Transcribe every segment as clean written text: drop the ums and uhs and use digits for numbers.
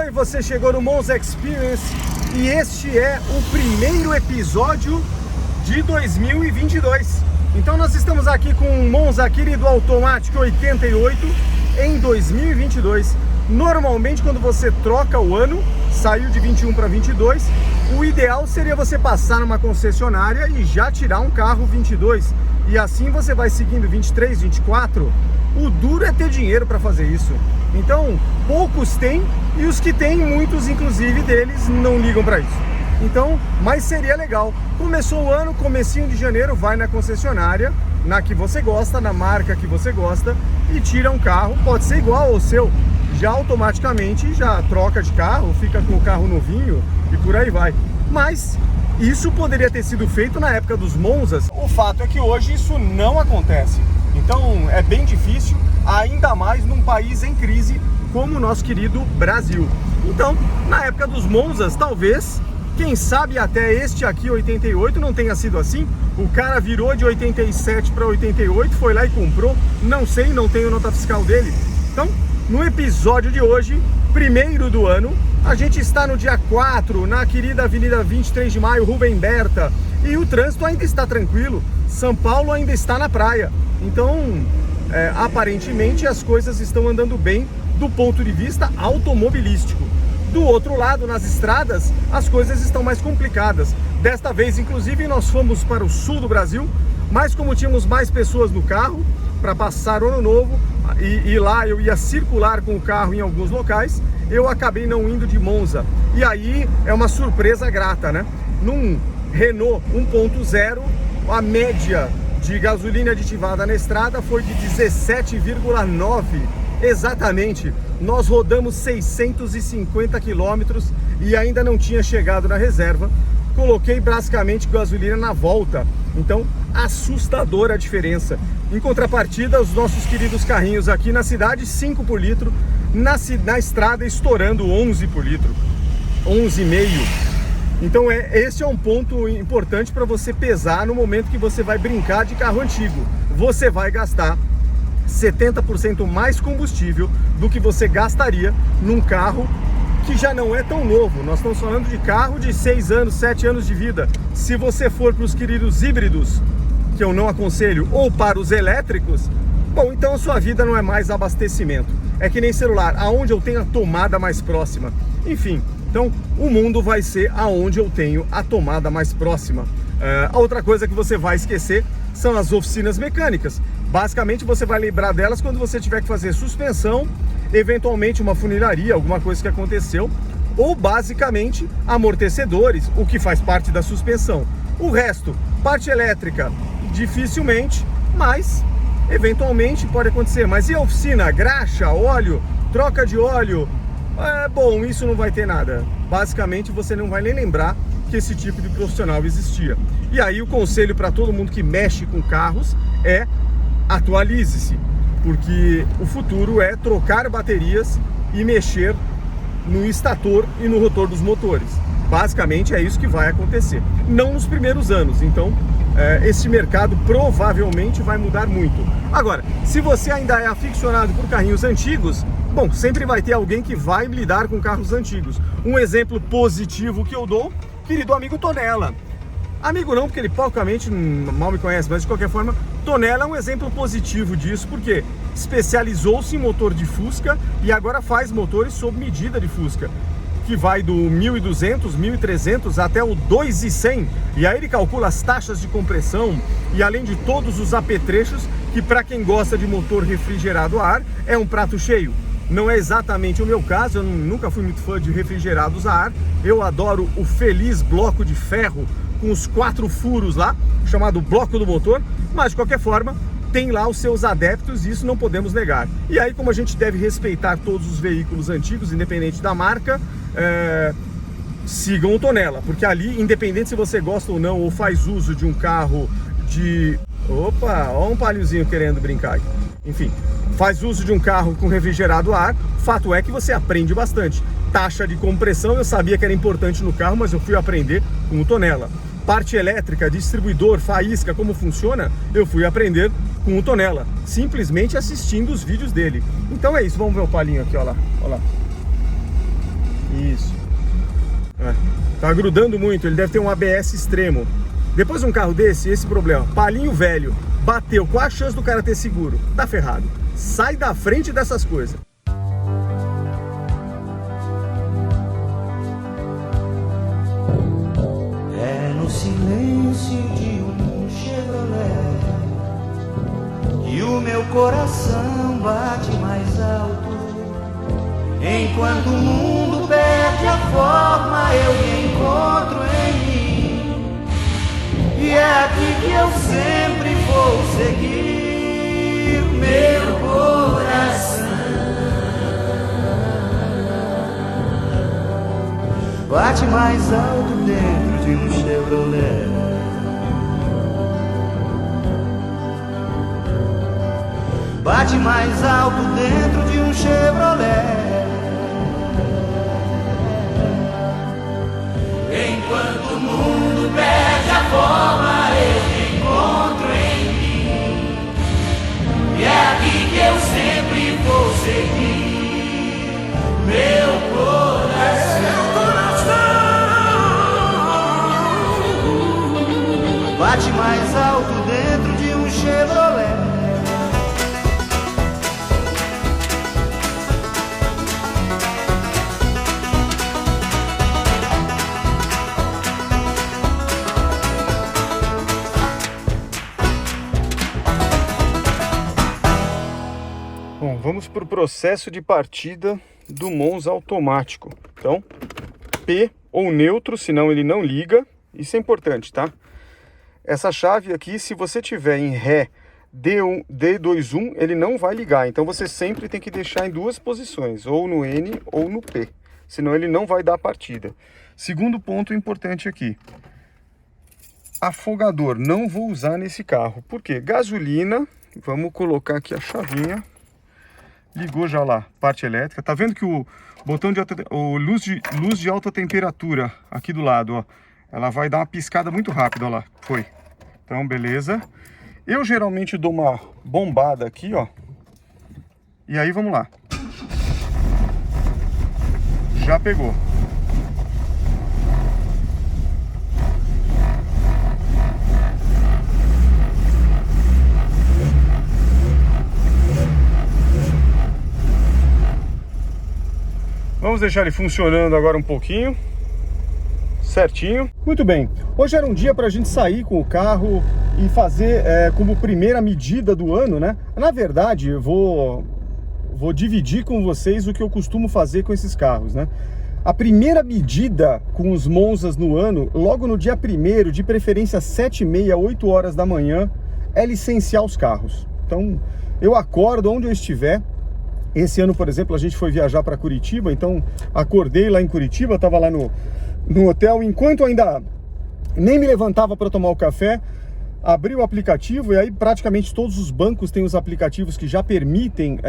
Oi, você chegou no Monza Experience e este é o primeiro episódio de 2022. Então nós estamos aqui com um Monza querido automático 88 em 2022. Normalmente quando você troca o ano, saiu de 21 para 22, o ideal seria você passar numa concessionária e já tirar um carro 22. E assim você vai seguindo 23, 24. O duro é ter dinheiro para fazer isso. Então, poucos têm e os que têm, muitos inclusive deles, não ligam para isso. Então, mas seria legal. Começou o ano, comecinho de janeiro, vai na concessionária, na que você gosta, na marca que você gosta e tira um carro, pode ser igual ao seu, já automaticamente já troca de carro, fica com o carro novinho e por aí vai. Mas isso poderia ter sido feito na época dos Monzas. O fato é que hoje isso não acontece. Então é bem difícil, ainda mais num país em crise como o nosso querido Brasil. Então, na época dos Monzas, talvez, quem sabe até este aqui, 88, não tenha sido assim. O cara virou de 87 para 88, foi lá e comprou. Não sei, não tenho nota fiscal dele. Então, no episódio de hoje, primeiro do ano, a gente está no dia 4, na querida Avenida 23 de Maio, Rubem Berta. E o trânsito ainda está tranquilo. São Paulo ainda está na praia. Então, aparentemente as coisas estão andando bem do ponto de vista automobilístico. Do outro lado, nas estradas, as coisas estão mais complicadas. Desta vez, inclusive, nós fomos para o sul do Brasil, mas como tínhamos mais pessoas no carro para passar o ano novo, e lá eu ia circular com o carro em alguns locais, eu acabei não indo de Monza. E aí é uma surpresa grata, né? Num Renault 1.0, a média de gasolina aditivada na estrada foi de 17,9. Exatamente, nós rodamos 650 quilômetros e ainda não tinha chegado na reserva. Coloquei basicamente gasolina na volta, então assustadora a diferença. Em contrapartida, os nossos queridos carrinhos aqui na cidade, 5 por litro, na estrada estourando 11 por litro, 11,5. Então esse é um ponto importante para você pesar no momento que você vai brincar de carro antigo. Você vai gastar 70% mais combustível do que você gastaria num carro que já não é tão novo. Nós estamos falando de carro de 6 anos, 7 anos de vida. Se você for para os queridos híbridos, que eu não aconselho, ou para os elétricos, bom, então a sua vida não é mais abastecimento. É que nem celular, aonde eu tenho a tomada mais próxima. Enfim, então o mundo vai ser aonde eu tenho a tomada mais próxima. A outra coisa que você vai esquecer são as oficinas mecânicas. Basicamente você vai lembrar delas quando você tiver que fazer suspensão, eventualmente uma funilaria, alguma coisa que aconteceu, ou basicamente amortecedores, o que faz parte da suspensão. O resto, parte elétrica, dificilmente, mas eventualmente pode acontecer. Mas e a oficina? Graxa, óleo, troca de óleo? Bom, isso não vai ter nada. Basicamente você não vai nem lembrar que esse tipo de profissional existia. E aí o conselho para todo mundo que mexe com carros é: atualize-se, porque o futuro é trocar baterias e mexer no estator e no rotor dos motores. Basicamente é isso que vai acontecer. Não nos primeiros anos, então esse mercado provavelmente vai mudar muito. Agora, se você ainda é aficionado por carrinhos antigos, bom, sempre vai ter alguém que vai lidar com carros antigos. Um exemplo positivo que eu dou, querido amigo Tonella. Amigo não, porque ele poucamente mal me conhece, mas de qualquer forma, Tonella é um exemplo positivo disso, porque especializou-se em motor de Fusca e agora faz motores sob medida de Fusca, que vai do 1.200, 1.300 até o 2.100, e aí ele calcula as taxas de compressão e além de todos os apetrechos, que para quem gosta de motor refrigerado a ar é um prato cheio. Não é exatamente o meu caso, eu nunca fui muito fã de refrigerados a ar, eu adoro o feliz bloco de ferro com os 4 furos lá, chamado bloco do motor, mas de qualquer forma tem lá os seus adeptos e isso não podemos negar. E aí, como a gente deve respeitar todos os veículos antigos, independente da marca, sigam o Tonella, porque ali, independente se você gosta ou não, ou faz uso de um carro de... Opa, ó um paliozinho querendo brincar aqui. Enfim, faz uso de um carro com refrigerado a ar, fato é que você aprende bastante. Taxa de compressão eu sabia que era importante no carro, mas eu fui aprender com o Tonella. Parte elétrica, distribuidor, faísca, como funciona, eu fui aprender com o Tonella, simplesmente assistindo os vídeos dele. Então é isso, vamos ver o palinho aqui, ó lá, ó lá. Tá grudando muito, ele deve ter um ABS extremo. Depois de um carro desse, esse problema, palinho velho, bateu, qual a chance do cara ter seguro? Tá ferrado. Sai da frente dessas coisas. É no silêncio de um Chevrolet que o meu coração bate mais alto. Enquanto o mundo perde a forma, eu me encontro em mim. E é aqui que eu sempre vou seguir meu coração. Bate mais alto dentro de um Chevrolet. Bate mais alto dentro de um Chevrolet. Enquanto o mundo perde a forma, eu me encontro em mim. E é aqui que eu sempre vou seguir meu coração. Bate mais alto dentro de um Chevrolet. Bom, vamos para o processo de partida do Monza automático. Então, P ou neutro, senão ele não liga. Isso é importante, tá? Essa chave aqui, se você tiver em Ré D1, D21, ele não vai ligar. Então você sempre tem que deixar em duas posições, ou no N ou no P. Senão ele não vai dar partida. Segundo ponto importante aqui. Afogador, não vou usar nesse carro. Por quê? Gasolina, vamos colocar aqui a chavinha. Ligou já lá, parte elétrica. Tá vendo que o botão de luz de alta temperatura aqui do lado, ó, ela vai dar uma piscada muito rápida, ó lá, foi. Então, beleza. Eu geralmente dou uma bombada aqui, ó. E aí, vamos lá. Já pegou. Vamos deixar ele funcionando agora um pouquinho. Certinho. Muito bem. Hoje era um dia para a gente sair com o carro e fazer como primeira medida do ano, né? Na verdade, eu vou dividir com vocês o que eu costumo fazer com esses carros, né? A primeira medida com os Monzas no ano, logo no dia 1º, de preferência 7h30, 8 horas da manhã, é licenciar os carros. Então, eu acordo onde eu estiver. Esse ano, por exemplo, a gente foi viajar para Curitiba, então acordei lá em Curitiba, estava lá no hotel, enquanto ainda nem me levantava para tomar o café, abri o aplicativo e aí praticamente todos os bancos têm os aplicativos que já permitem,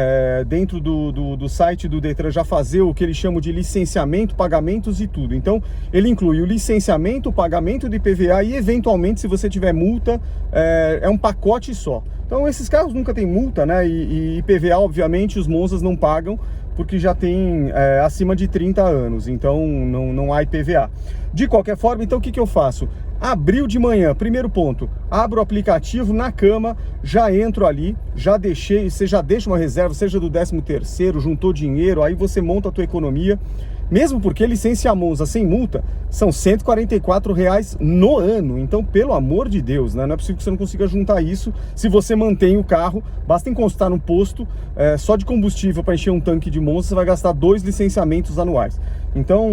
dentro do site do Detran, já fazer o que eles chamam de licenciamento, pagamentos e tudo. Então, ele inclui o licenciamento, o pagamento de IPVA e, eventualmente, se você tiver multa, é um pacote só. Então, esses carros nunca tem multa, né? E IPVA, obviamente, os Monzas não pagam, porque já tem acima de 30 anos, então não há IPVA. De qualquer forma, então o que eu faço? Abriu de manhã, primeiro ponto, abro o aplicativo na cama, já entro ali, já deixei, você já deixa uma reserva, seja do 13º, juntou dinheiro, aí você monta a tua economia, mesmo porque licenciar Monza sem multa são R$ 144 no ano. Então, pelo amor de Deus, né? Não é possível que você não consiga juntar isso se você mantém o carro. Basta encostar no posto, só de combustível para encher um tanque de Monza, você vai gastar 2 licenciamentos anuais. Então,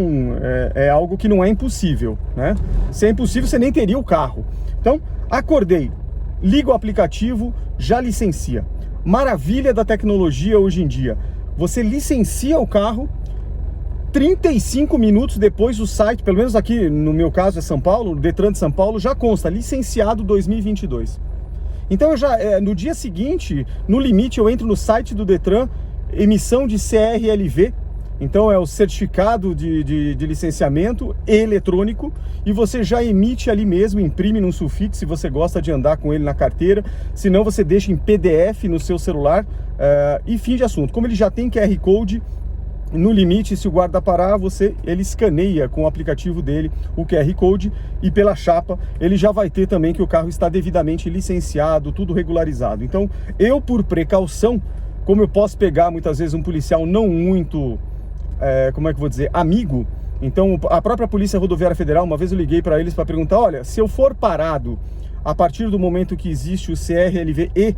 é algo que não é impossível, né? Se é impossível, você nem teria o carro. Então, acordei, liga o aplicativo, já licencia. Maravilha da tecnologia hoje em dia. Você licencia o carro, 35 minutos depois o site, pelo menos aqui no meu caso é São Paulo, o Detran de São Paulo, já consta, licenciado 2022. Então eu já, no dia seguinte, no limite, eu entro no site do Detran, emissão de CRLV, então é o certificado de licenciamento eletrônico, e você já emite ali mesmo, imprime num sulfite, se você gosta de andar com ele na carteira, se não você deixa em PDF no seu celular, e fim de assunto. Como ele já tem QR Code, No limite, se o guarda parar, ele escaneia com o aplicativo dele o QR Code e pela chapa ele já vai ter também que o carro está devidamente licenciado, tudo regularizado. Então, eu por precaução, como eu posso pegar muitas vezes um policial não muito, como é que eu vou dizer, amigo, então a própria Polícia Rodoviária Federal, uma vez eu liguei para eles para perguntar, olha, se eu for parado a partir do momento que existe o CRLV-E,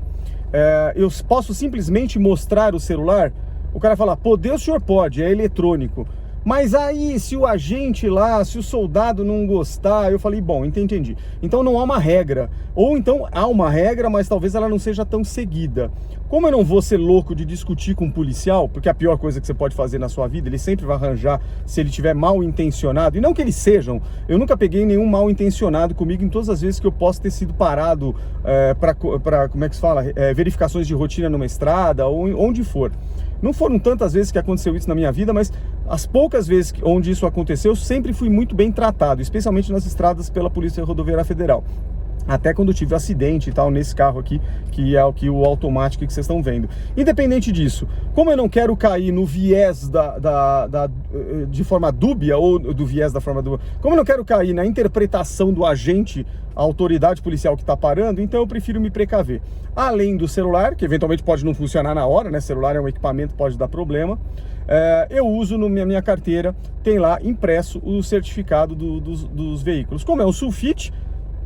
eu posso simplesmente mostrar o celular? O cara fala, poder o senhor pode, é eletrônico. Mas aí, se o agente lá, se o soldado não gostar, eu falei, bom, entendi. Então não há uma regra. Ou então há uma regra, mas talvez ela não seja tão seguida. Como eu não vou ser louco de discutir com um policial, porque a pior coisa que você pode fazer na sua vida, ele sempre vai arranjar se ele tiver mal intencionado. E não que eles sejam, eu nunca peguei nenhum mal intencionado comigo em todas as vezes que eu posso ter sido parado para como é que se fala? Verificações de rotina numa estrada ou onde for. Não foram tantas vezes que aconteceu isso na minha vida, mas as poucas vezes onde isso aconteceu, eu sempre fui muito bem tratado, especialmente nas estradas pela Polícia Rodoviária Federal. Até quando eu tive acidente e tal, nesse carro aqui, que é o automático que vocês estão vendo. Independente disso, como eu não quero cair no viés de forma dúbia, ou do viés da forma dúbia, como eu não quero cair na interpretação do agente, a autoridade policial que está parando, então eu prefiro me precaver. Além do celular, que eventualmente pode não funcionar na hora, né? Celular é um equipamento, pode dar problema. Eu uso na minha carteira, tem lá impresso o certificado dos veículos. Como é um sulfite,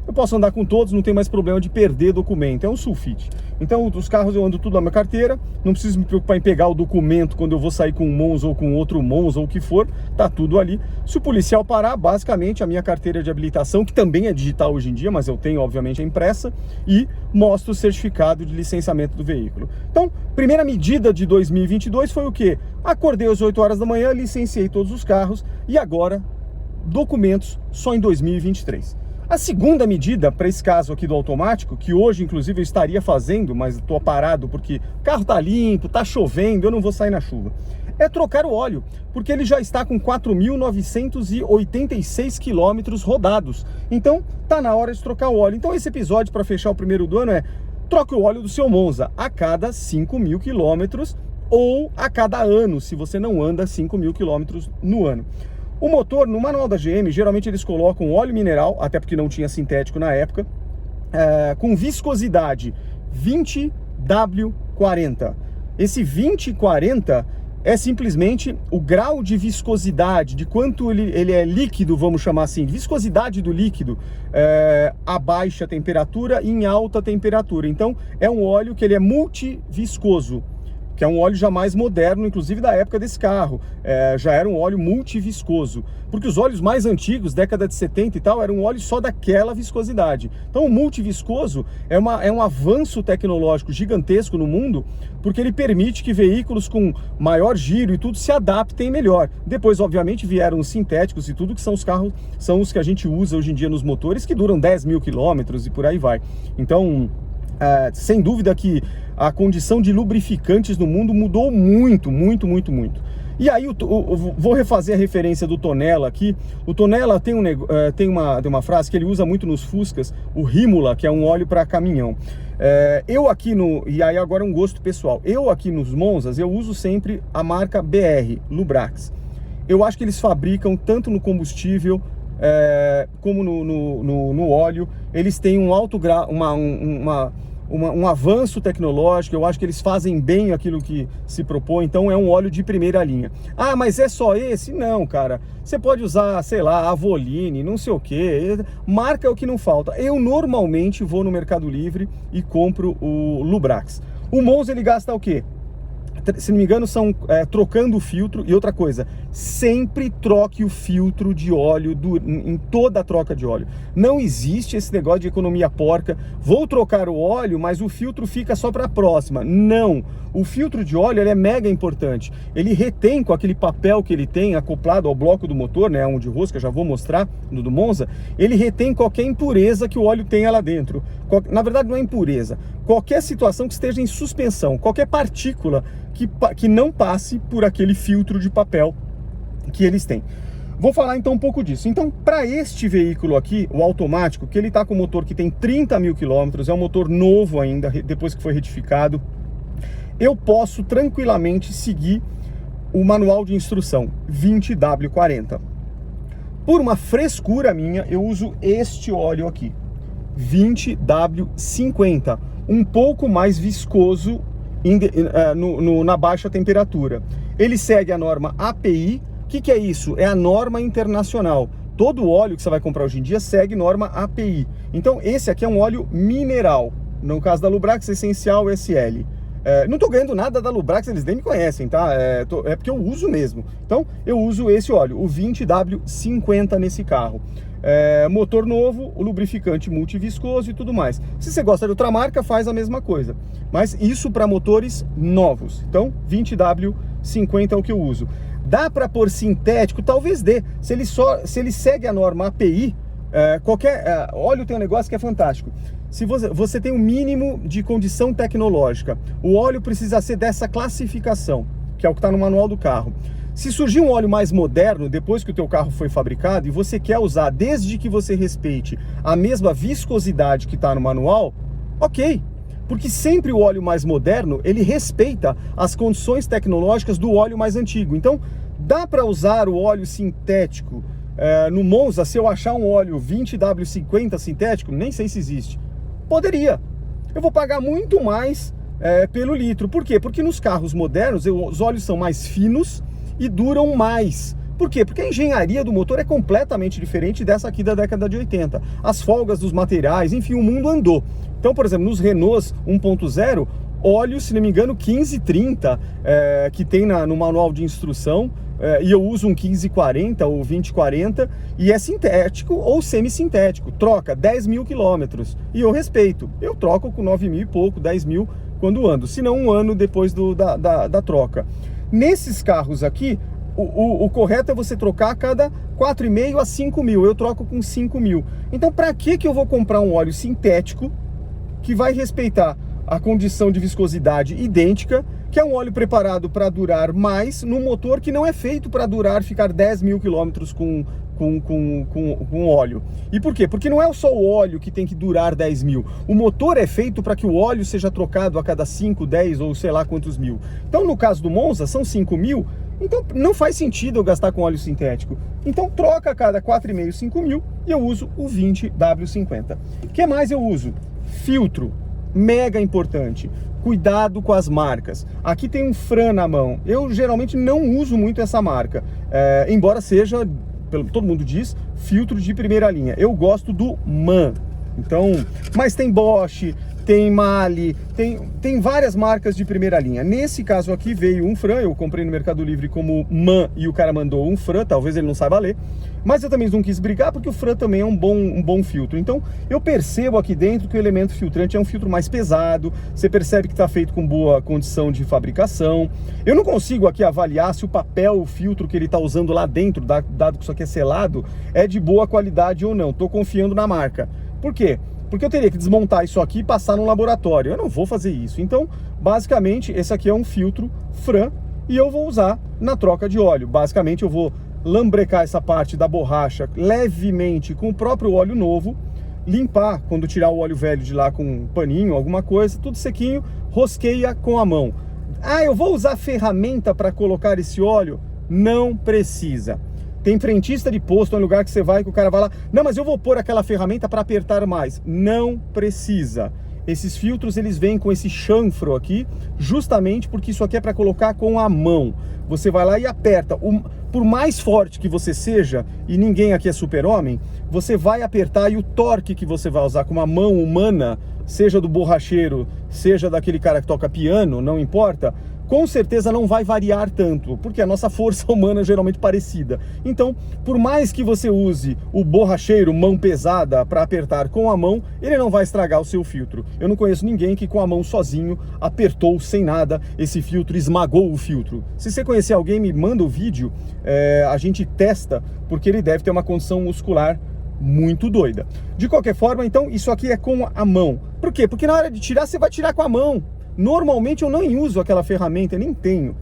eu posso andar com todos, não tem mais problema de perder documento, é um sulfite. Então os carros eu ando tudo na minha carteira, não preciso me preocupar em pegar o documento quando eu vou sair com um Monza ou com outro Monza ou o que for, tá tudo ali. Se o policial parar, basicamente a minha carteira de habilitação, que também é digital hoje em dia, mas eu tenho obviamente a impressa, e mostro o certificado de licenciamento do veículo. Então, primeira medida de 2022 foi o quê? Acordei às 8 horas da manhã, licenciei todos os carros e agora documentos só em 2023. A segunda medida para esse caso aqui do automático, que hoje inclusive eu estaria fazendo, mas estou parado porque o carro está limpo, está chovendo, eu não vou sair na chuva, é trocar o óleo, porque ele já está com 4.986 quilômetros rodados. Então tá na hora de trocar o óleo. Então esse episódio para fechar o primeiro do ano é: troque o óleo do seu Monza a cada 5.000 quilômetros ou a cada ano, se você não anda 5.000 quilômetros no ano. O motor, no manual da GM, geralmente eles colocam óleo mineral, até porque não tinha sintético na época, com viscosidade 20W40. Esse 2040 é simplesmente o grau de viscosidade, de quanto ele é líquido, vamos chamar assim, viscosidade do líquido a baixa temperatura e em alta temperatura. Então é um óleo que ele é multiviscoso, que é um óleo já mais moderno, inclusive da época desse carro. Já era um óleo multiviscoso, porque os óleos mais antigos, década de 70 e tal, era um óleo só daquela viscosidade. Então o multiviscoso é um avanço tecnológico gigantesco no mundo, porque ele permite que veículos com maior giro e tudo se adaptem melhor. Depois, obviamente, vieram os sintéticos e tudo, que são os carros, são os que a gente usa hoje em dia nos motores, que duram 10.000 quilômetros e por aí vai. Então, sem dúvida que a condição de lubrificantes no mundo mudou muito. E aí vou refazer a referência do Tonella aqui. O Tonella tem uma frase que ele usa muito nos Fuscas, o Rímula, que é um óleo para caminhão. E aí agora é um gosto pessoal, eu aqui nos Monzas, eu uso sempre a marca BR, Lubrax. Eu acho que eles fabricam tanto no combustível como no óleo. Eles têm um alto grau, um avanço tecnológico. Eu acho que eles fazem bem aquilo que se propõe. Então é um óleo de primeira linha. Ah, mas é só esse? Não, cara. Você pode usar, sei lá, Avoline, não sei o que. Marca é o que não falta. Eu normalmente vou no Mercado Livre e compro o Lubrax. O Monza, ele gasta o quê? Se não me engano, são trocando o filtro. E outra coisa, sempre troque o filtro de óleo em toda a troca de óleo. Não existe esse negócio de economia porca. Vou trocar o óleo, mas o filtro fica só para a próxima. Não. O filtro de óleo, ele é mega importante. Ele retém, com aquele papel que ele tem acoplado ao bloco do motor, né, um de rosca, já vou mostrar no do Monza, ele retém qualquer impureza que o óleo tenha lá dentro. Na verdade, não é impureza. Qualquer situação que esteja em suspensão, qualquer partícula que não passe por aquele filtro de papel que eles têm. Vou falar então um pouco disso. Então, para este veículo aqui, o automático, que ele está com um motor que tem 30.000 quilômetros, é um motor novo ainda, depois que foi retificado, eu posso tranquilamente seguir o manual de instrução 20W40. Por uma frescura minha, eu uso este óleo aqui, 20W50, um pouco mais viscoso na baixa temperatura. Ele segue a norma API. O que é isso? É a norma internacional. Todo óleo que você vai comprar hoje em dia segue norma API. Então esse aqui é um óleo mineral, no caso da Lubrax Essencial SL. Não estou ganhando nada da Lubrax, eles nem me conhecem, tá? É porque eu uso mesmo. Então eu uso esse óleo, o 20W50 nesse carro. Motor novo, o lubrificante multiviscoso e tudo mais. Se você gosta de outra marca, faz a mesma coisa. Mas isso para motores novos. Então 20W50 é o que eu uso. Dá para pôr sintético? Talvez dê. Se ele segue a norma API, qualquer óleo tem um negócio que é fantástico. Se você tem um mínimo de condição tecnológica, o óleo precisa ser dessa classificação, que é o que está no manual do carro. Se surgir um óleo mais moderno, depois que o teu carro foi fabricado, e você quer usar, desde que você respeite a mesma viscosidade que está no manual, ok. Porque sempre o óleo mais moderno, ele respeita as condições tecnológicas do óleo mais antigo. Então, dá para usar o óleo sintético no Monza, se eu achar um óleo 20W50 sintético, nem sei se existe. Poderia. Eu vou pagar muito mais pelo litro. Por quê? Porque nos carros modernos os óleos são mais finos e duram mais. Por quê? Porque a engenharia do motor é completamente diferente dessa aqui da década de 80. As folgas dos materiais, enfim, o mundo andou. Então, por exemplo, nos Renaults 1.0, óleo, se não me engano, 1530, que tem no manual de instrução, e eu uso um 1540 ou 2040, e é sintético ou semissintético, troca 10 mil quilômetros, e eu respeito, eu troco com 9 mil e pouco, 10 mil quando ando, se não um ano depois da troca. Nesses carros aqui, o correto é você trocar a cada 4,5 a 5 mil, eu troco com 5 mil. Então, para que eu vou comprar um óleo sintético que vai respeitar a condição de viscosidade idêntica, que é um óleo preparado para durar mais, num motor que não é feito para ficar 10 mil quilômetros com óleo. E por quê? Porque não é só o óleo que tem que durar 10 mil. O motor é feito para que o óleo seja trocado a cada 5, 10 ou sei lá quantos mil. Então, no caso do Monza, são 5 mil. Então, não faz sentido eu gastar com óleo sintético. Então, troca a cada 4,5, 5 mil e eu uso o 20W50. O que mais eu uso? Filtro. Mega importante. Cuidado com as marcas. Aqui tem um Fran na mão. Eu geralmente não uso muito essa marca, embora seja, todo mundo diz, filtro de primeira linha. Eu gosto do MAN. Então, mas tem Bosch, tem Mali, tem várias marcas de primeira linha. Nesse caso aqui veio um Fran, eu comprei no Mercado Livre como MAN e o cara mandou um Fran, talvez ele não saiba ler. Mas eu também não quis brigar porque o Fran também é um bom filtro. Então eu percebo aqui dentro que o elemento filtrante é um filtro mais pesado, você percebe que está feito com boa condição de fabricação. Eu não consigo aqui avaliar se o papel, o filtro que ele está usando lá dentro, dado que isso aqui é selado, é de boa qualidade ou não. Estou confiando na marca. Por quê? Porque eu teria que desmontar isso aqui e passar no laboratório. Eu não vou fazer isso. Então, basicamente, esse aqui é um filtro Fran e eu vou usar na troca de óleo. Basicamente, eu vou lambrecar essa parte da borracha levemente com o próprio óleo novo, limpar quando tirar o óleo velho de lá com um paninho, alguma coisa, tudo sequinho, rosqueia com a mão. Ah, eu vou usar ferramenta para colocar esse óleo? Não precisa. Tem frentista de posto, é um lugar que você vai que o cara vai lá, não, mas eu vou pôr aquela ferramenta para apertar mais. Não precisa. Esses filtros, eles vêm com esse chanfro aqui, justamente porque isso aqui é para colocar com a mão. Você vai lá e aperta. Por mais forte que você seja, e ninguém aqui é super-homem, você vai apertar e o torque que você vai usar com uma mão humana, seja do borracheiro, seja daquele cara que toca piano, não importa, com certeza não vai variar tanto, porque a nossa força humana é geralmente parecida. Então, por mais que você use o borracheiro, mão pesada, para apertar com a mão, ele não vai estragar o seu filtro. Eu não conheço ninguém que com a mão sozinho apertou sem nada esse filtro, esmagou o filtro. Se você conhecer alguém, me manda o vídeo, a gente testa, porque ele deve ter uma condição muscular muito doida. De qualquer forma, então, isso aqui é com a mão. Por quê? Porque na hora de tirar, você vai tirar com a mão. Normalmente eu não uso aquela ferramenta, nem tenho.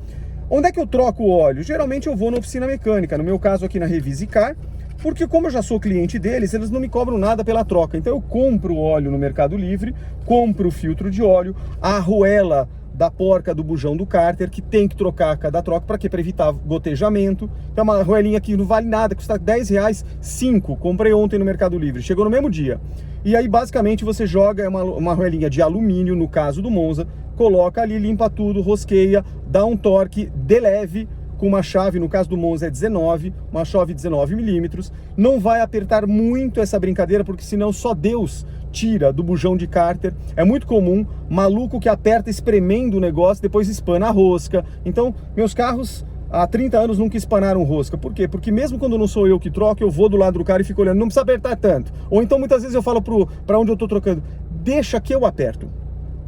Onde é que eu troco o óleo? Geralmente eu vou na oficina mecânica, no meu caso aqui na Revisicar, porque como eu já sou cliente deles, eles não me cobram nada pela troca. Então eu compro o óleo no Mercado Livre, compro o filtro de óleo, a arruela da porca do bujão do cárter, que tem que trocar a cada troca. Para quê? Para evitar gotejamento. Então uma arruelinha que não vale nada, custa R$10, 5. Comprei ontem no Mercado Livre, chegou no mesmo dia. E aí basicamente você joga uma arruelinha de alumínio, no caso do Monza, coloca ali, limpa tudo, rosqueia, dá um torque de leve, com uma chave, no caso do Monza é 19, uma chave 19 milímetros. Não vai apertar muito essa brincadeira, porque senão só Deus tira do bujão de cárter. É muito comum, maluco que aperta espremendo o negócio, depois espana a rosca. Então, meus carros há 30 anos nunca espanaram rosca. Por quê? Porque mesmo quando não sou eu que troco, eu vou do lado do cara e fico olhando, não precisa apertar tanto. Ou então muitas vezes eu falo para onde eu tô trocando, deixa que eu aperto.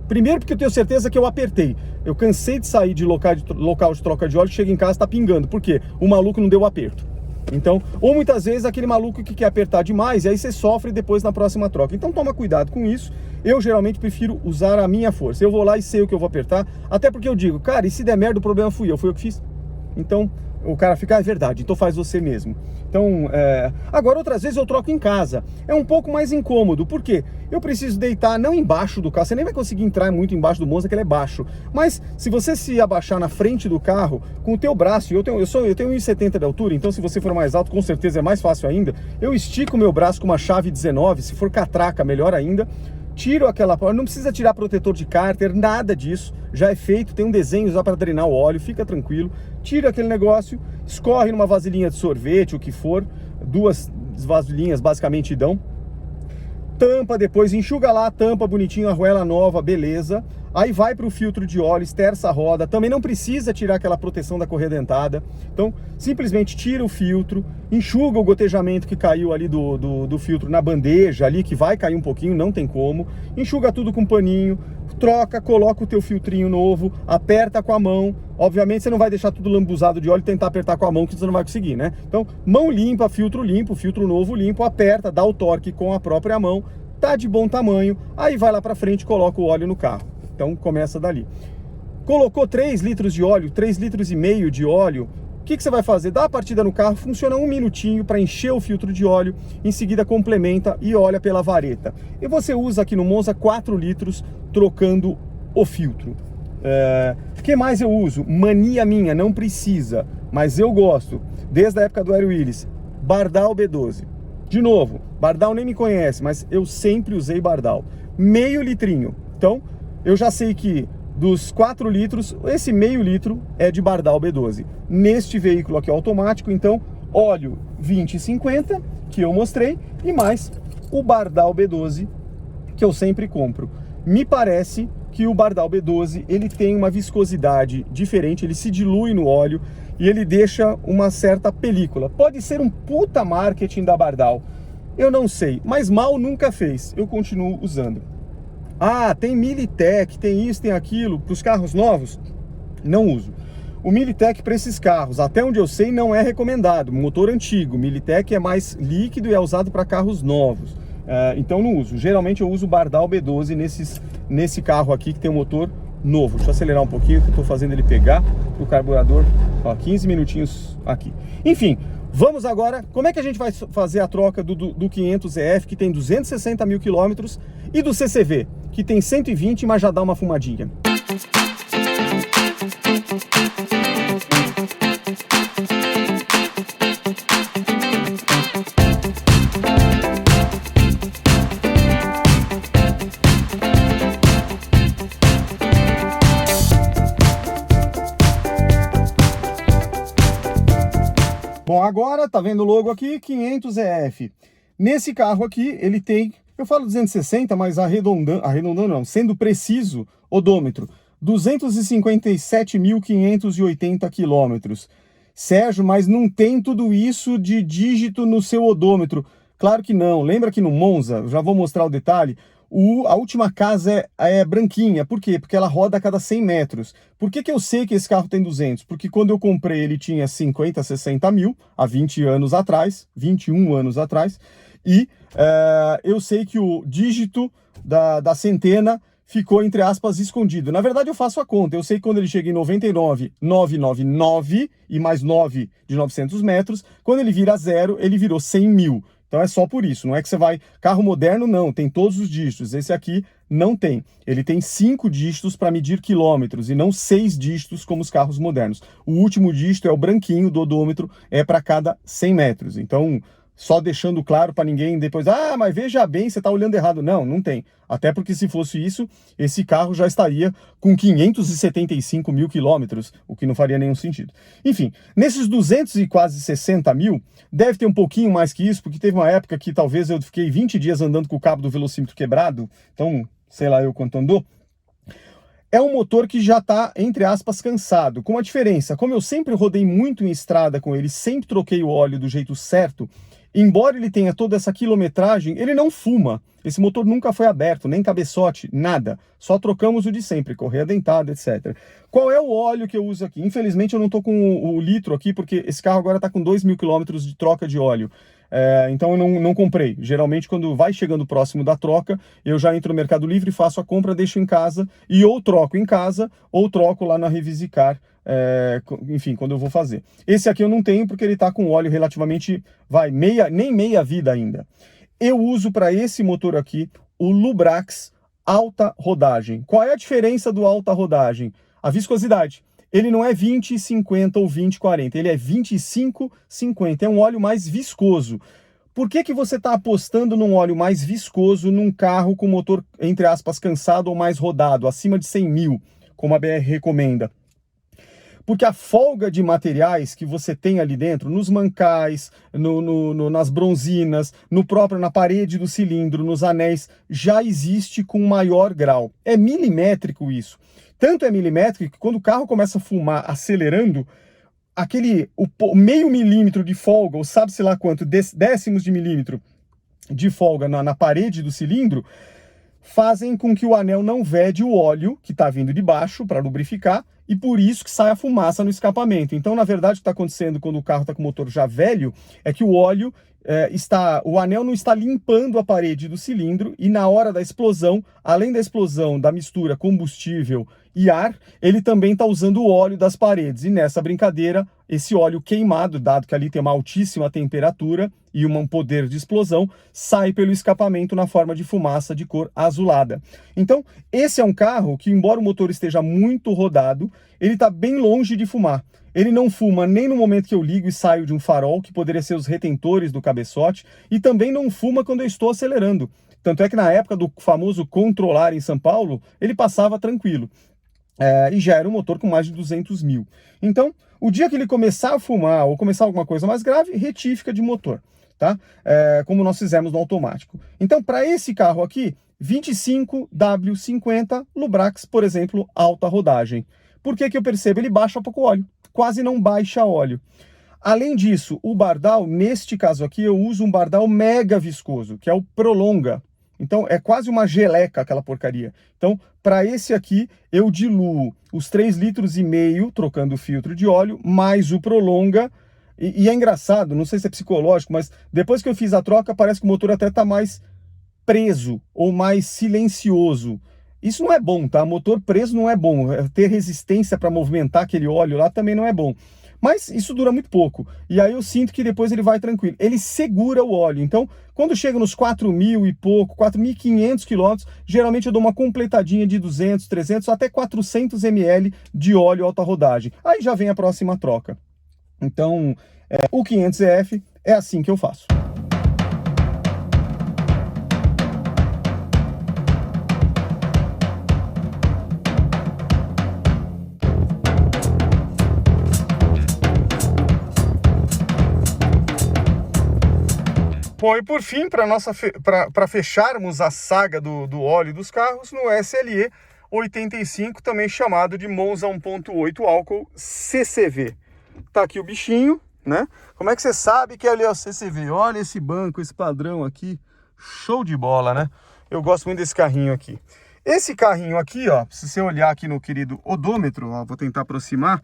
Primeiro porque eu tenho certeza que eu apertei. Eu cansei de sair de local de troca de óleo, chega em casa, tá pingando. Por quê? O maluco não deu o aperto. Então, ou muitas vezes aquele maluco que quer apertar demais, e aí você sofre depois na próxima troca. Então toma cuidado com isso. Eu geralmente prefiro usar a minha força. Eu vou lá e sei o que eu vou apertar, até porque eu digo, cara, e se der merda, o problema fui eu que fiz. Então, o cara fica, é verdade, então faz você mesmo. Então, agora outras vezes eu troco em casa. É um pouco mais incômodo, por quê? Eu preciso deitar não embaixo do carro, você nem vai conseguir entrar muito embaixo do Monza, que ele é baixo. Mas se você se abaixar na frente do carro, com o teu braço, eu tenho 1,70 de altura, então se você for mais alto, com certeza é mais fácil ainda. Eu estico o meu braço com uma chave 19, se for catraca, melhor ainda. Tiro aquela, não precisa tirar protetor de cárter, nada disso, já é feito, tem um desenho já para drenar o óleo, fica tranquilo. Tira aquele negócio, escorre numa vasilhinha de sorvete, o que for, 2 vasilhinhas basicamente dão. Tampa depois, enxuga lá, tampa bonitinho, arruela nova, beleza. Aí vai para o filtro de óleo, esterça a roda, também não precisa tirar aquela proteção da correia dentada. Então, simplesmente tira o filtro, enxuga o gotejamento que caiu ali do filtro na bandeja ali, que vai cair um pouquinho, não tem como. Enxuga tudo com paninho, troca, coloca o teu filtrinho novo, aperta com a mão. Obviamente você não vai deixar tudo lambuzado de óleo e tentar apertar com a mão, que você não vai conseguir, né? Então, mão limpa, filtro novo limpo, aperta, dá o torque com a própria mão, tá de bom tamanho, aí vai lá pra frente e coloca o óleo no carro. Então começa dali. Colocou 3 litros de óleo, 3,5 litros de óleo, o que você vai fazer? Dá a partida no carro, funciona 1 minutinho para encher o filtro de óleo, em seguida complementa e olha pela vareta. E você usa aqui no Monza 4 litros trocando o filtro. O que mais eu uso? Mania minha, não precisa, mas eu gosto, desde a época do Air Willis, Bardal B12. De novo, Bardal nem me conhece, mas eu sempre usei Bardal. Meio litrinho. Então, eu já sei que dos 4 litros, esse meio litro é de Bardal B12. Neste veículo aqui automático, então, óleo 20,50, que eu mostrei, e mais o Bardal B12, que eu sempre compro. Me parece que o Bardal B12, ele tem uma viscosidade diferente, ele se dilui no óleo e ele deixa uma certa película. Pode ser um puta marketing da Bardal, eu não sei, mas mal nunca fez, eu continuo usando. Ah, tem Militech, tem isso, tem aquilo, para os carros novos, não uso. O Militech para esses carros, até onde eu sei, não é recomendado, motor antigo. Militech é mais líquido e é usado para carros novos, então não uso. Geralmente eu uso o Bardal B12 nesse carro aqui que tem um motor novo. Deixa eu acelerar um pouquinho, que eu estou fazendo ele pegar o carburador, ó, 15 minutinhos aqui. Enfim, vamos agora, como é que a gente vai fazer a troca do 500EF, que tem 260 mil quilômetros, e do CCV, que tem 120, mas já dá uma fumadinha. Bom, agora tá vendo o logo aqui, 500EF. Nesse carro aqui, ele tem, eu falo 260, mas arredondando não, sendo preciso, odômetro, 257.580 quilômetros. Sérgio, mas não tem tudo isso de dígito no seu odômetro. Claro que não. Lembra que no Monza, já vou mostrar o detalhe, a última casa é branquinha. Por quê? Porque ela roda a cada 100 metros. Por que eu sei que esse carro tem 200? Porque quando eu comprei ele tinha 50, 60 mil, há 20 anos atrás, 21 anos atrás, e eu sei que o dígito da centena ficou, entre aspas, escondido. Na verdade, eu faço a conta. Eu sei que quando ele chega em 99,999 e mais 9 de 900 metros, quando ele vira 0, ele virou 100 mil. Então é só por isso, não é que você vai... Carro moderno não, tem todos os dígitos. Esse aqui Não tem. Ele tem 5 dígitos para medir quilômetros e não 6 dígitos como os carros modernos. O último dígito é o branquinho do odômetro, é para cada 100 metros. Então, só deixando claro para ninguém depois, mas veja bem, você está olhando errado. Não, não tem. Até porque se fosse isso, esse carro já estaria com 575 mil quilômetros, o que não faria nenhum sentido. Enfim, nesses 200 e quase 60 mil, deve ter um pouquinho mais que isso, porque teve uma época que talvez eu fiquei 20 dias andando com o cabo do velocímetro quebrado, então, sei lá eu quanto andou. É um motor que já está, entre aspas, cansado. Com a diferença, como eu sempre rodei muito em estrada com ele, sempre troquei o óleo do jeito certo, embora ele tenha toda essa quilometragem, ele não fuma. Esse motor nunca foi aberto, nem cabeçote, nada. Só trocamos o de sempre, correia dentada, etc. Qual é o óleo que eu uso aqui? Infelizmente eu não estou com o litro aqui, porque esse carro agora está com 2.000 quilômetros de troca de óleo. Então eu não comprei. Geralmente quando vai chegando próximo da troca, eu já entro no Mercado Livre, faço a compra, deixo em casa e ou troco em casa ou troco lá na Revisicar, enfim, quando eu vou fazer. Esse aqui eu não tenho porque ele está com óleo relativamente, nem meia vida ainda. Eu uso para esse motor aqui o Lubrax alta rodagem. Qual é a diferença do alta rodagem? A viscosidade. Ele não é 20-50 ou 20-40, ele é 25-50, é um óleo mais viscoso. Por que você está apostando num óleo mais viscoso num carro com motor, entre aspas, cansado ou mais rodado, acima de 100 mil, como a BR recomenda? Porque a folga de materiais que você tem ali dentro, nos mancais, nas bronzinas, na parede do cilindro, nos anéis, já existe com maior grau. É milimétrico isso. Tanto é milimétrico que quando o carro começa a fumar acelerando, o meio milímetro de folga, ou sabe-se lá quanto, décimos de milímetro de folga na parede do cilindro, fazem com que o anel não vede o óleo que está vindo de baixo para lubrificar, e por isso que sai a fumaça no escapamento. Então, na verdade, o que está acontecendo quando o carro está com o motor já velho é que o óleo o anel não está limpando a parede do cilindro, e na hora da explosão, além da explosão da mistura combustível e ar, ele também está usando o óleo das paredes. E nessa brincadeira, esse óleo queimado, dado que ali tem uma altíssima temperatura e um poder de explosão, sai pelo escapamento na forma de fumaça de cor azulada. Então, esse é um carro que, embora o motor esteja muito rodado, ele está bem longe de fumar. Ele não fuma nem no momento que eu ligo e saio de um farol, que poderia ser os retentores do cabeçote, e também não fuma quando eu estou acelerando. Tanto é que na época do famoso controlar em São Paulo, ele passava tranquilo. E já era um motor com mais de 200 mil. Então, o dia que ele começar a fumar ou começar alguma coisa mais grave, retífica de motor, tá? Como nós fizemos no automático. Então, para esse carro aqui, 25W50 Lubrax, por exemplo, alta rodagem. Por que eu percebo? Ele baixa pouco óleo, quase não baixa óleo. Além disso, o bardal, neste caso aqui, eu uso um bardal mega viscoso, que é o Prolonga. Então, é quase uma geleca aquela porcaria. Então, para esse aqui, eu diluo os 3,5 litros, trocando o filtro de óleo, mais o Prolonga. E é engraçado, não sei se é psicológico, mas depois que eu fiz a troca, parece que o motor até está mais preso ou mais silencioso. Isso não é bom, tá? Motor preso não é bom. Ter resistência para movimentar aquele óleo lá também não é bom. Mas isso dura muito pouco. E aí eu sinto que depois ele vai tranquilo. Ele segura o óleo. Então, quando chega nos 4.000 e pouco, 4.500 quilômetros, geralmente eu dou uma completadinha de 200, 300, até 400 ml de óleo alta rodagem. Aí já vem a próxima troca. Então, o 500EF é assim que eu faço. Bom, e por fim, para fecharmos a saga do óleo dos carros, no SLE 85, também chamado de Monza 1.8 álcool CCV. Tá aqui o bichinho, né? Como é que você sabe que ali é o CCV? Olha esse banco, esse padrão aqui, show de bola, né? Eu gosto muito desse carrinho aqui. Esse carrinho aqui, ó, se você olhar aqui no querido odômetro, ó, vou tentar aproximar,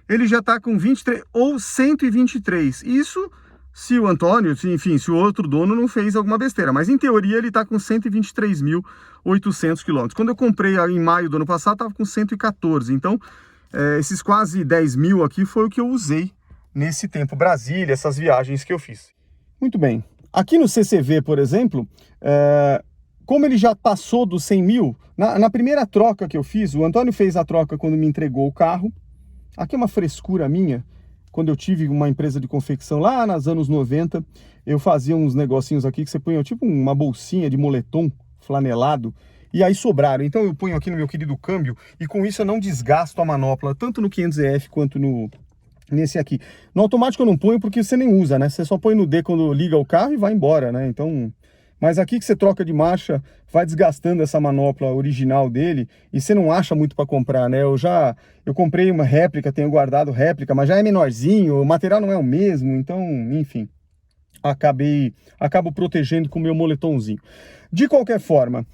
ele já tá com 23 ou 123. Isso se o Antônio, enfim, se o outro dono não fez alguma besteira. Mas em teoria ele está com 123.800 quilômetros. Quando eu comprei em maio do ano passado, estava com 114. Então, esses quase 10 mil aqui foi o que eu usei nesse tempo. Brasília, essas viagens que eu fiz. Muito bem. Aqui no CCV, por exemplo, como ele já passou dos 100 mil, na primeira troca que eu fiz, o Antônio fez a troca quando me entregou o carro. Aqui é uma frescura minha. Quando eu tive uma empresa de confecção lá nos anos 90, eu fazia uns negocinhos aqui que você punha tipo uma bolsinha de moletom flanelado, e aí sobraram. Então eu ponho aqui no meu querido câmbio, e com isso eu não desgasto a manopla, tanto no 500EF quanto nesse aqui. No automático eu não ponho porque você nem usa, né? Você só põe no D quando liga o carro e vai embora, né? Então... Mas aqui que você troca de marcha, vai desgastando essa manopla original dele e você não acha muito para comprar, né? Eu comprei uma réplica, tenho guardado réplica, mas já é menorzinho, o material não é o mesmo, então, enfim, acabo protegendo com o meu moletomzinho. De qualquer forma,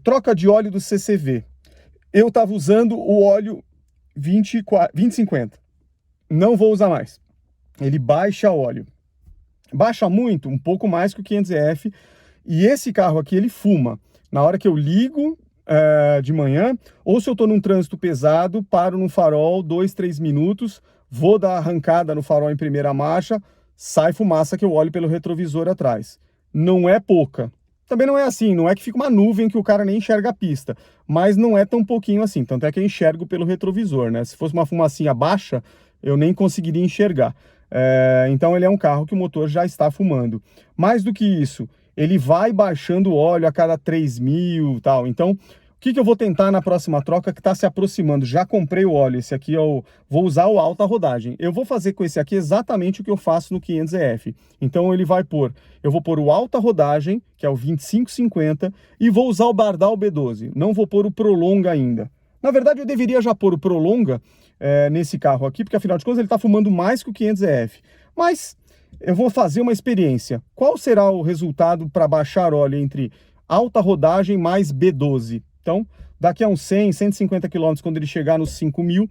troca de óleo do CCV. Eu estava usando o óleo 2050. Não vou usar mais. Ele baixa óleo. Baixa muito, um pouco mais que o 500EF. E esse carro aqui, ele fuma. Na hora que eu ligo de manhã, ou se eu estou num trânsito pesado, paro no farol 2, 3 minutos, vou dar arrancada no farol em primeira marcha, sai fumaça que eu olho pelo retrovisor atrás. Não é pouca. Também não é assim, não é que fica uma nuvem que o cara nem enxerga a pista, mas não é tão pouquinho assim, tanto é que eu enxergo pelo retrovisor, né? Se fosse uma fumacinha baixa, eu nem conseguiria enxergar. Então ele é um carro que o motor já está fumando. Mais do que isso, ele vai baixando o óleo a cada 3 mil e tal. Então, o que eu vou tentar na próxima troca que está se aproximando? Já comprei o óleo, esse aqui vou usar o alta rodagem. Eu vou fazer com esse aqui exatamente o que eu faço no 500EF. Então eu vou pôr o alta rodagem, que é o 2550, e vou usar o Bardal B12. Não vou pôr o Prolonga ainda. Na verdade, eu deveria já pôr o Prolonga nesse carro aqui, porque afinal de contas ele está fumando mais que o 500EF. Mas... eu vou fazer uma experiência. Qual será o resultado para baixar óleo entre alta rodagem mais B12? Então, daqui a uns 100, 150 km, quando ele chegar nos 5 mil,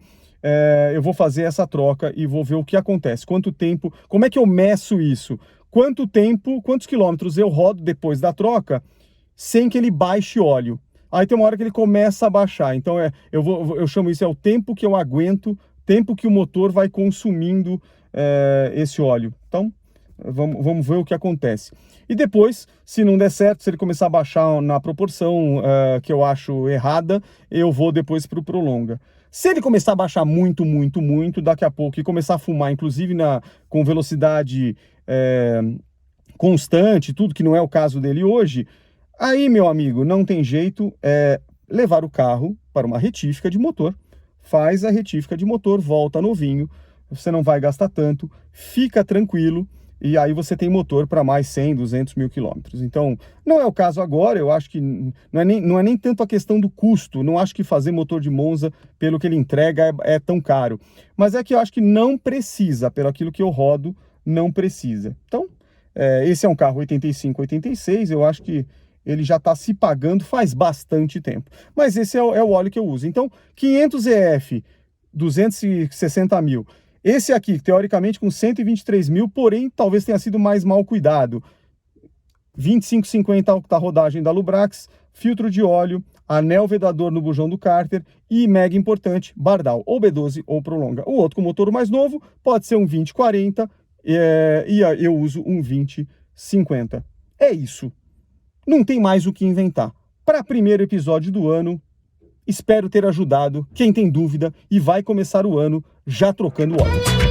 eu vou fazer essa troca e vou ver o que acontece. Quanto tempo, como é que eu meço isso? Quantos quilômetros eu rodo depois da troca sem que ele baixe óleo? Aí tem uma hora que ele começa a baixar. Então, eu chamo isso, é o tempo que eu aguento, tempo que o motor vai consumindo esse óleo. Então, vamos ver o que acontece. E depois, se não der certo, se ele começar a baixar na proporção que eu acho errada, eu vou depois para o Prolonga. Se ele começar a baixar muito, muito, muito, daqui a pouco, e começar a fumar, inclusive com velocidade constante, tudo que não é o caso dele hoje, aí, meu amigo, não tem jeito, levar o carro para uma retífica de motor, faz a retífica de motor, volta novinho, você não vai gastar tanto, fica tranquilo, e aí você tem motor para mais 100, 200 mil quilômetros. Então, não é o caso agora, eu acho que não é nem tanto a questão do custo, não acho que fazer motor de Monza, pelo que ele entrega, é tão caro. Mas é que eu acho que não precisa, pelo aquilo que eu rodo, não precisa. Então, esse é um carro 85, 86, eu acho que ele já está se pagando faz bastante tempo. Mas esse é o óleo que eu uso. Então, 500EF, 260 mil. Esse aqui, teoricamente, com 123 mil, porém, talvez tenha sido mais mal cuidado. 2550 alta rodagem da Lubrax, filtro de óleo, anel vedador no bujão do cárter e, mega importante, Bardal, ou B12 ou Prolonga. O outro com motor mais novo pode ser um 2040 e eu uso um 2050. É isso. Não tem mais o que inventar. Para primeiro episódio do ano, espero ter ajudado quem tem dúvida e vai começar o ano já trocando óleo.